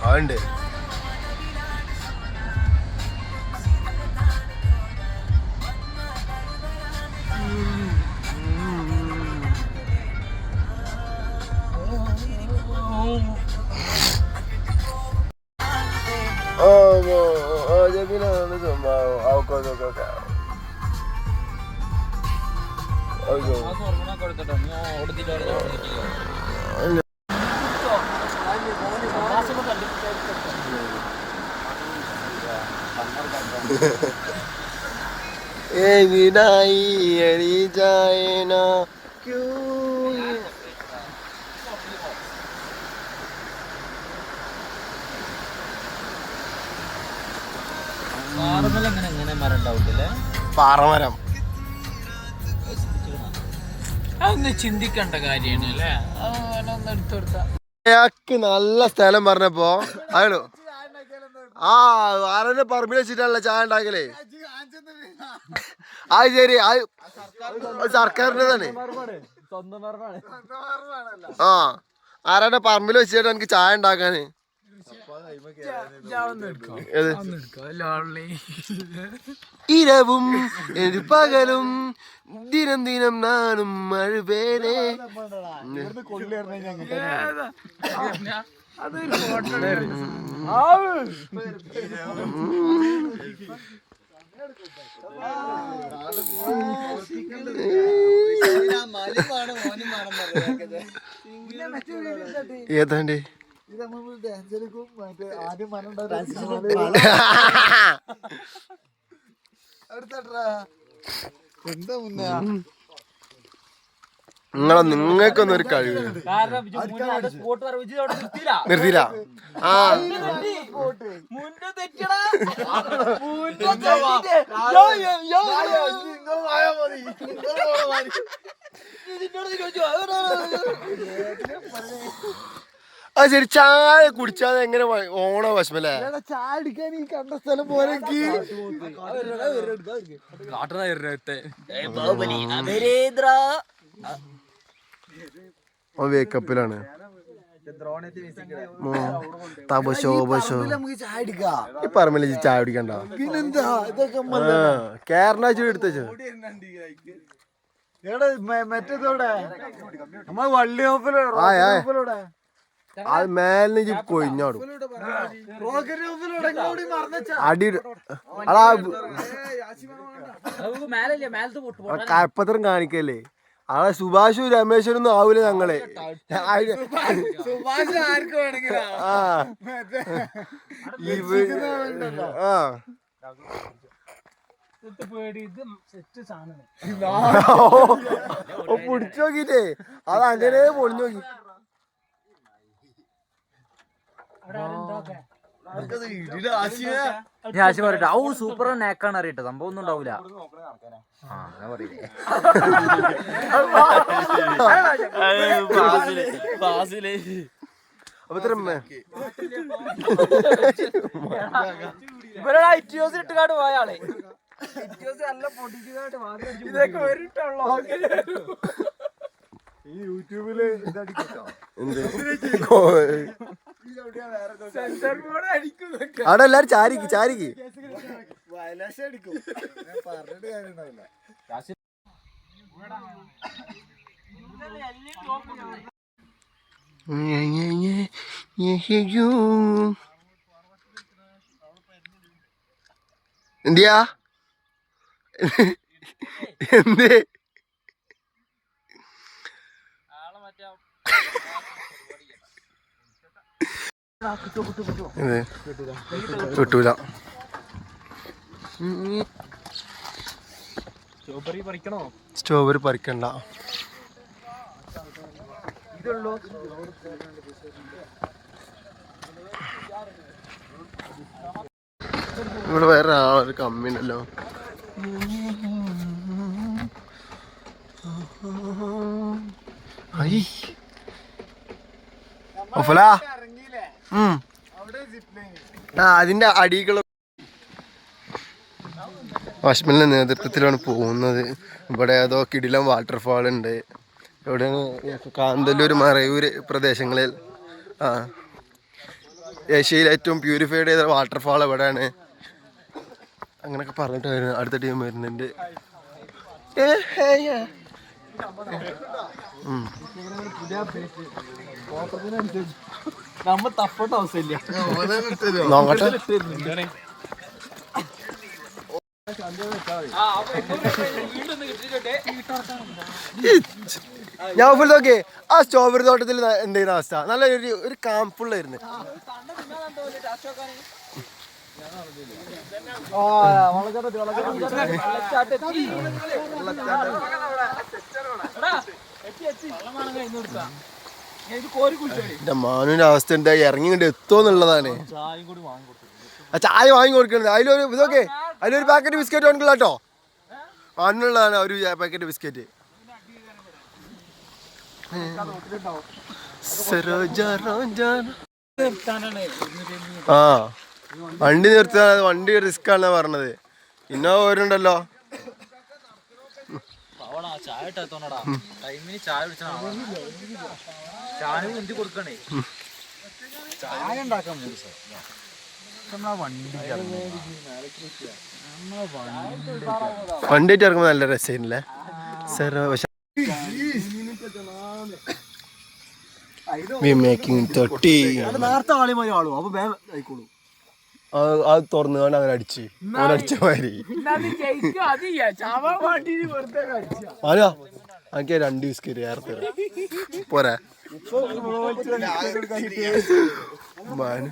അതുണ്ട്. एंगीनाई अड़ी जाए ना क्यों പാറമരം അതൊന്ന് ചിന്തിക്കേണ്ട കാര്യമാണ് അല്ലേ? ഒന്ന് എടുത്തു കൊടുത്താ അയാൾക്ക് നല്ല സ്ഥലം പറഞ്ഞപ്പോ അയാളോ ആ ആരന്റെ പറമ്പിൽ വെച്ചിട്ടാണല്ലോ ചായ ഉണ്ടാക്കലേ. അത് ശരി, അത് സർക്കാരിന്റെ തന്നെ. ആ ആരാന്റെ പറമ്പിൽ വെച്ചിട്ട് എനിക്ക് ചായ ഉണ്ടാക്കാന്. ഇരവും പകലും ദിനം ദിനം നാനും മഴവേനെ. ഏതാണ്ട് നിങ്ങൾക്കൊന്നും ഒരു കഴിവ് നിർത്തിയില്ല. ആ അത് ശരി, ചായ കുടിച്ചാതെ എങ്ങനെ ഓണോ വിഷമല്ലേ? ചായ അടിക്കാൻ ഈ കണ്ട സ്ഥലം പോലെ വേക്കപ്പിലാണ്. ഈ പറമ്പില് ചായ കുടിക്കണ്ട. കേരളാച്ചു എടുത്തോ മറ്റേതോടെ വള്ളിയോപ്പിലൂടെ അത് മേലിന് കൊഴിഞ്ഞാടും. അടി കപ്പത്രം കാണിക്കല്ലേ. ആളെ സുഭാഷും രമേശനൊന്നും ആവൂല ഞങ്ങളെ. പൊടിച്ചു നോക്കിട്ടേ അത് അങ്ങനെ പൊളിഞ്ഞു നോക്കി. സൂപ്പർ നേക്കാണ് അറിയട്ടെ, സംഭവം ഒന്നും ഉണ്ടാവൂല. ഇട്ടുകാട് പോയാളെ ഇതൊക്കെ വരിട്ടുള്ളൂ. യൂട്യൂബില് അവിടെ എല്ലാരും ചാരിക്ക് ചാരിക്ക് പറഞ്ഞിട്ട് കാര്യണ്ടാവില്ല. എന്തിയാ എന്ത് കിട്ടൂല. സ്ട്രോബെറി പറിക്കണ്ട. ഇവിടെ വേറെ ആളൊരു കമ്മിനല്ലോ. അതിന്റെ അടികൾ അശ്മലിന്റെ നേതൃത്വത്തിലാണ് പോകുന്നത്. ഇവിടെ ഏതോ കിടിലം വാട്ടർഫാൾ ഉണ്ട്. എവിടെയാണ് കാന്തല്ലൂർ മറയൂര് പ്രദേശങ്ങളിൽ ആ ഏഷ്യയിൽ ഏറ്റവും പ്യൂരിഫൈഡ് ചെയ്ത വാട്ടർഫാൾ എവിടെയാണ് അങ്ങനെയൊക്കെ പറഞ്ഞിട്ട് വരുന്നു. അടുത്ത ടീം വരുന്നുണ്ട്. നോക്കട്ടെ. ഞാൻ ഫുൾ നോക്കി ആ സ്ട്രോബെറി തോട്ടത്തിൽ എന്തായിരുന്നു അവസ്ഥ? നല്ല ഒരു കാംഫുള്ളായിരുന്നു. എന്റെ മാനുവിന്റെ അവസ്ഥ എന്താ ഇറങ്ങി ഇങ്ങോട്ട് എത്തുമെന്നുള്ളതാണ്. ചായ വാങ്ങി കൊടുക്കണത്. അതിലൊരു ഇതൊക്കെ അതിലൊരു പാക്കറ്റ് ബിസ്ക്കറ്റ് വാങ്ങില്ല കേട്ടോ. മാനുള്ളതാണ് ഒരു പാക്കറ്റ് ബിസ്ക്കറ്റ്. ആ വണ്ടി നിർത്താൻ വണ്ടി റിസ്ക് ആണെന്നാ പറഞ്ഞത്. ഇന്നോവ വരുന്നുണ്ടല്ലോ. വണ്ടിയിട്ട് ഇറങ്ങുമ്പോ നല്ല രസമില്ലേ അത് തുറന്നുകൊണ്ട് അങ്ങനെ അടിച്ച് അടിച്ച മാതിരി. ആരാ എനിക്ക് 2 ബിസ്ക്കറ്റ് ചേർത്ത് പോരാ. മാനു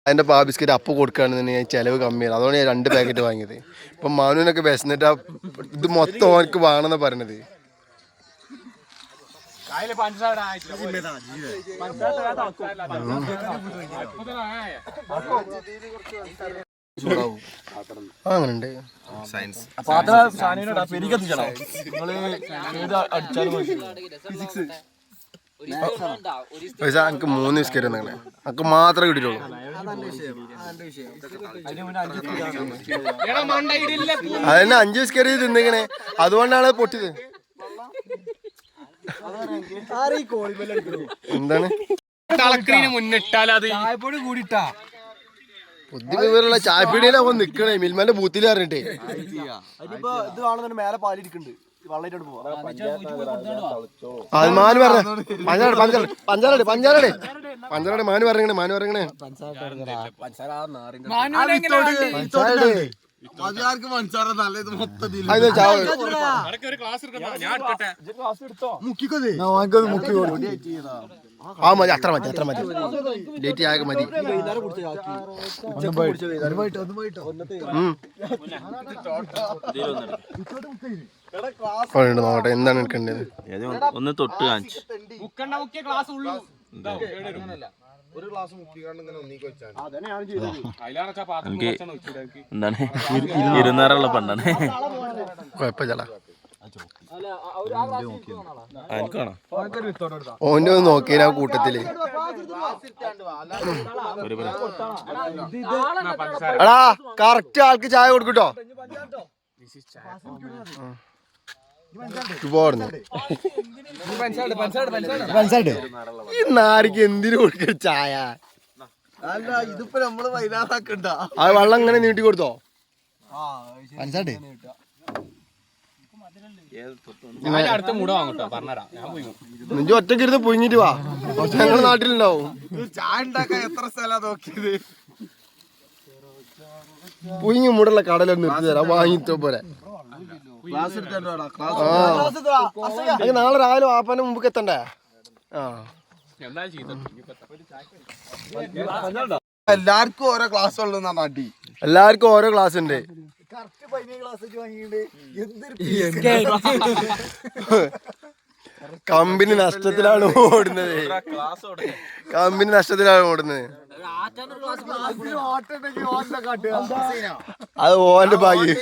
അതിന്റെ പാ ബിസ്ക്കറ്റ് അപ്പ് കൊടുക്കുകയാണെന്നുണ്ടെങ്കിൽ ചിലവ് കമ്മിയാണ്. അതുകൊണ്ട് ഞാൻ 2 പാക്കറ്റ് വാങ്ങിയത്. ഇപ്പം മാനുവിനൊക്കെ വിശന്നിട്ട് ഇത് മൊത്തം ഓനക്ക് വേണമെന്നാ പറയണത്. അങ്ങനുണ്ട് പൈസ എനിക്ക് 3 ബിസ്ക്കറ്റ് തന്നെ എനിക്ക് മാത്രമേ കിട്ടിയിട്ടുള്ളൂ. അതന്നെ 5 ബിസ്ക്കറ്റ് തിന്നിക്കണേ. അതുകൊണ്ടാണ് പൊട്ടിയത്. എന്താണ് ബുദ്ധി വിവരമുള്ള ചായപ്പീടിയിലാ നിക്കണേ. മിൽമാന്റെ ബൂത്തിൽ പറഞ്ഞിട്ടേ ഇത് കാണുന്നുണ്ട് മേലെ പാലിരിക്കുന്നുണ്ട്. മാനു പറഞ്ഞ പഞ്ചാരടെ മാനു പറഞ്ഞേ ആ മതി. അത്ര മതി ഡേറ്റ് ആകെ മതി. നോക്കട്ടെ എന്താണ് എടുക്കേണ്ടത്. ഒന്ന് തൊട്ട് കാണിച്ചു എനിക്ക് എന്താണ് 200 പണ്ടാണ്. കുഴപ്പമില്ല. എനിക്കാണോ ഓന്റെ ഒന്ന് നോക്കിയ കൂട്ടത്തില് എടാ കറക്റ്റ് ആൾക്ക് ചായ കൊടുക്കട്ടോ. ഈ നാരിക്ക് എന്തിനു കൊടുക്ക ചായ? അല്ല ഇതിപ്പോ നമ്മള് വൈകുന്നേരക്കണ്ട ആ വെള്ളം ഇങ്ങനെ നീട്ടി കൊടുത്തോ. നിന്റെ ഒറ്റക്കിരുന്ന് പുഴുങ്ങിട്ട് വാ. ഞങ്ങളുടെ നാട്ടിലുണ്ടാവും. ചായ ഉണ്ടാക്കാൻ എത്ര സ്ഥലം നോക്കിയത്. പുഴുങ്ങി മൂടുള്ള കടലൊന്നും നിർത്തി തരാം. വാങ്ങിട്ടോ പോരെ. നാളെ രാവിലെ വാപ്പാന്റെ മുമ്പ് എത്തണ്ടേ? എല്ലാവർക്കും ഓരോ ക്ലാസ് ഉള്ളു. എല്ലാവർക്കും ഓരോ ക്ലാസ് ഉണ്ട്. കമ്പനി നഷ്ടത്തിലാണ് ഓടുന്നത്. അത് ഓന്റെ ഭാഗ്യം.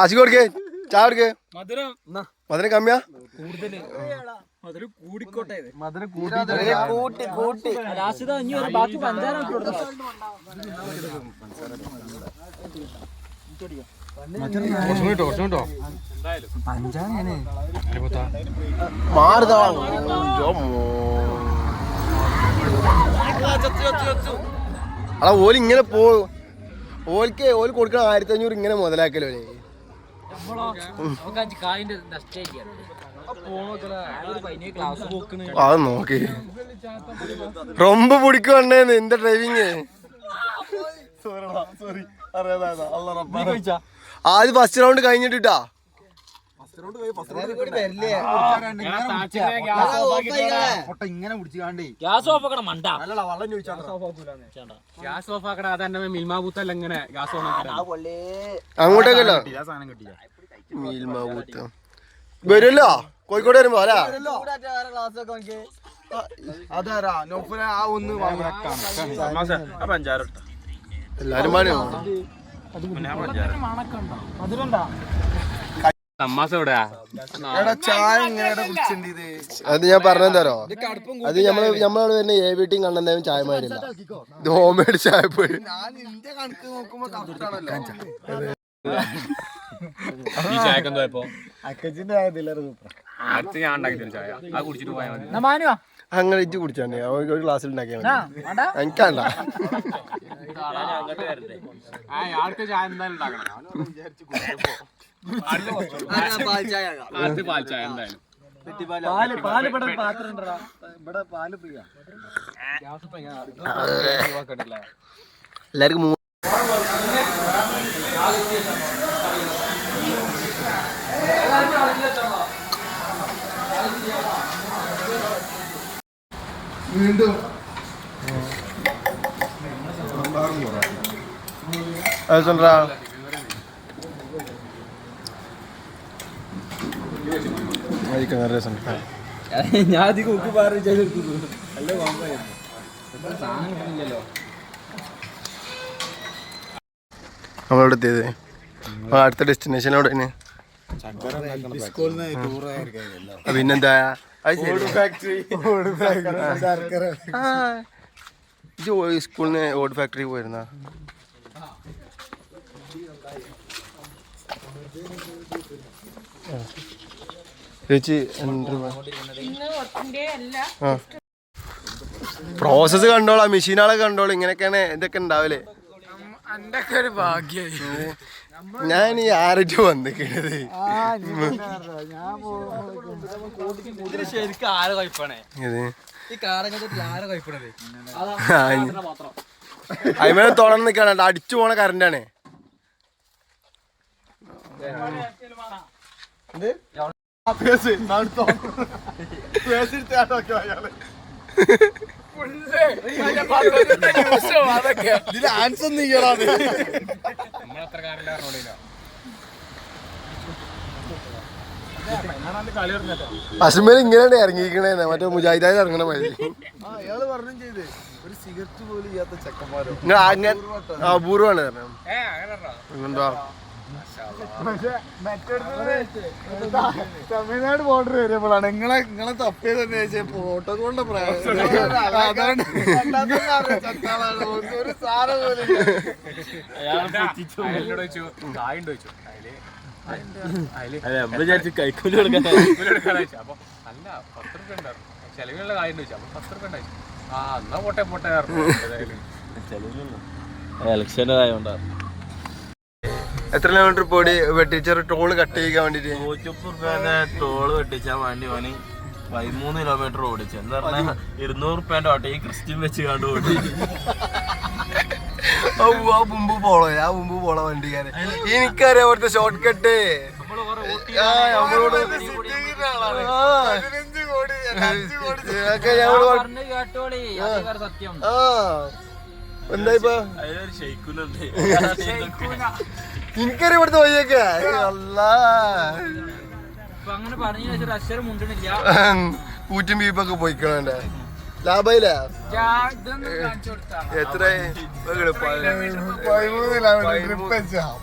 ആശി കൊടുക്കേ ചായ കൊടുക്കേ. മധുരം കമ്മിയാ. മാറുതാ അടാ ഓല് ഇങ്ങനെ ഓല് കൊടുക്കണ 1500 ഇങ്ങനെ മുതലാക്കലോ അത് നോക്കി റൊമ്പ പിടിക്കുവണ്ണേ നിന്റെ ഡ്രൈവിങ് ആദ്യം ഫസ്റ്റ് റൗണ്ട് കഴിഞ്ഞിട്ടാ ഇങ്ങനെ പിടിച്ചാണ്ടേ ഗ്യാസ് ഓഫ് ആക്കണം മണ്ട ഗ്യാസ് ഓഫ് ആക്കട അതന്നെ മിൽമാബൂത്തല്ല ഇങ്ങനെ ഗ്യാസ് ഓഫ് അങ്ങോട്ടേക്കല്ലോ മീൽമാവൂത്ത വരുമല്ലോ കോഴിക്കോട് വരുമ്പോ അല്ല അതാരാ നോഫല ആ ഒന്ന് പഞ്ചാര എല്ലാരും പാടിയോ തമാസ എവിടെയാ ചായ ഇങ്ങനെ കുടിച്ചിട്ടുണ്ട് അത് ഞാൻ പറഞ്ഞെന്താരോ അത് നമ്മളവിടെ വരുന്ന ഏവിട്ടിയും കണ്ടെന്തായാലും ചായ മാരില്ല ഇത് ഹോം മെയ്ഡ് ചായ പോയി ഞാൻ നിന്റെ കണക്ക് നോക്കുമ്പോ കറക്റ്റാണല്ലോ ഈ ചായക്കെന്തോ ഇപ്പൊ അടുത്ത് ഞാൻ ഉണ്ടാക്കി തരും ചായ ആ കുടിച്ചിട്ട് പോയാൽ മതി അങ്ങനെ ഇജ്ജ് കുടിച്ചാണ്ടേ ഒരു ഗ്ലാസ്സിൽ ഉണ്ടാക്കിയാൽ മതി എനിക്കണ്ട ആൾക്ക് ചായ എന്തായാലും ഉണ്ടാക്കണം അടുത്ത് പാൽ ചായ എന്തായാലും എല്ലാവർക്കും വീണ്ടും ഞാൻ അധികം ഉപ്പ് പാറി ചെയ്തെടുത്തു നല്ല കോമ്പായിരുന്നു സാധനം കിട്ടുന്നില്ലല്ലോ നമ്മളവിടെ എത്തിയത് അടുത്ത ഡെസ്റ്റിനേഷൻ എവിടെ പിന്നെന്താ സ്കൂളിന് ഓട് ഫാക്ടറി പോയിരുന്ന ചേച്ചി പ്രോസസ് കണ്ടോളാം മെഷീനുകളൊക്കെ കണ്ടോളൂ ഇങ്ങനെയൊക്കെയാണ് ഇതൊക്കെ ഉണ്ടാവില്ലേ ഒരു ഭാഗ്യായി ഞാൻ ഈ ആരൊക്കെ വന്നിക്കണത് ശരിക്കും ആരെ കഴിപ്പണേ അതിമേലെ തുറന്ന് നിൽക്കാണ് അടിച്ചു പോണ കറണ്ടാണ് അശ്മേൽ ഇങ്ങനെയാണ് ഇറങ്ങിക്കണേ മറ്റേ മുജാഹിദായി ഇറങ്ങണ മതി അയാള് പറഞ്ഞു ചെയ്ത് ഒരു സിഗരറ്റ് പോലും ചെയ്യാത്ത ചെക്കന്മാരോ അപൂർവമാണ് എന്താ തമിഴ്നാട് ബോർഡർ വരുമ്പോഴാണ് നിങ്ങളെ തപ്പിയത് തന്നെ ഫോട്ടോ കൊണ്ട് ഒരു സാധനം പോലും കൈക്കൂലി കൊടുക്കാൻ അപ്പൊ അല്ല 10 രൂപ ഉണ്ടായിരുന്നു ചെലവിനുള്ള കാര്യം ചോദിച്ചു അപ്പൊ 10 രൂപ ഉണ്ടായി ആ എന്നാ പോട്ടെ പോട്ടെ ഇലക്ഷൻ്റെ ആയതുകൊണ്ടാ എത്ര കിലോമീറ്റർ പോയി വെട്ടിച്ചൊരു ടോള് കട്ട് ചെയ്യാൻ വേണ്ടിട്ട് 150 ടോള് വെട്ടിച്ചാൻ വേണ്ടി ഓന് 13 കിലോമീറ്റർ ഓടിച്ചു എന്താ പറഞ്ഞാൽ 200 റുപ്യന്റെ ഓട്ടോ ഈ ക്രിസ്ത്യൻ വെച്ച് കണ്ടു ഓടി മുമ്പ് പോളോ വണ്ടിക്കാരെ എനിക്കറിയാം അവിടുത്തെ ഷോർട്ട് കട്ട് എന്താ ഇപ്പൊ എനിക്കറിയാം ഇവിടുത്തെ വഴിയൊക്കെ ഊറ്റും ബീഫൊക്കെ പോയിക്കണേ ലാഭയില്ല എത്ര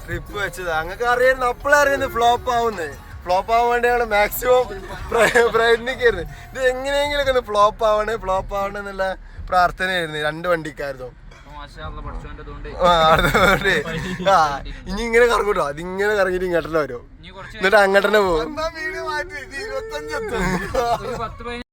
ട്രിപ്പ് വെച്ചതാ അങ്ങക്ക് അറിയായിരുന്നു അപ്പളെ അറിയുന്നത് ഫ്ലോപ്പ് ആവുന്നേ ഫ്ലോപ്പ് ആവാൻ വേണ്ടിയാണ് മാക്സിമം പ്രയത്നിക്കായിരുന്നു. ഇത് എങ്ങനെയെങ്കിലൊക്കെ ഒന്ന് ഫ്ലോപ്പ് ആവണേ എന്നുള്ള പ്രാർത്ഥനയായിരുന്നു 2 വണ്ടിക്കായിരുന്നു. ഇനി ഇങ്ങനെ കറങ്ങൂട്ടോ, അതിങ്ങനെ കറങ്ങിട്ട് ഇങ്ങോട്ടന്നെ വരും, എന്നിട്ട് അങ്ങോട്ടന്നെ പോകും.